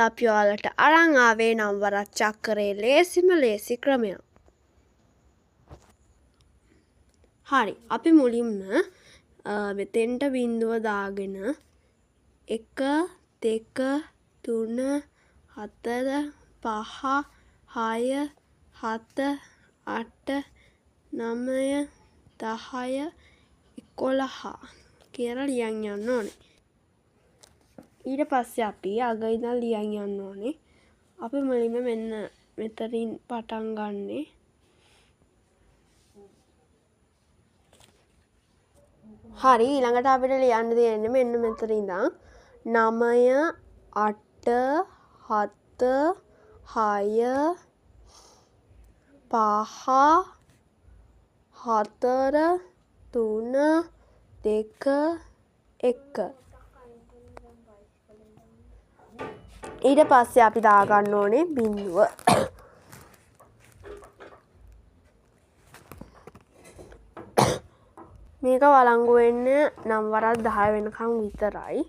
අපි ඔයාලට අරන් ආවේ නම් වරක් චක්‍රයේ ලේසිම ලේසි ක්‍රමයක්. හරි අපි මුලින්ම මෙතෙන්ට බිංදුව දාගෙන 1 2 3 4 5 6 7 8 9 10 11 කියලා ලියන් යන්න ඕනේ. ඊට පස්සේ අපි අග ඉඳන් ලියන් යන්න ඕනේ. අපි මුලින්ම මෙන්න මෙතනින් පටන් ගන්නෙ. හරි ඊළඟට අපිට ලියන්න තියෙන්නේ මෙන්න මෙතන ඉඳන් 9 8 7 6 5 4 3 2 1 ඊට පස්සේ අපි දාගන්න ඕනේ බිංදුව. මේක වලංගු වෙන්න නම් වරක් 10 වෙනකම් විතරයි.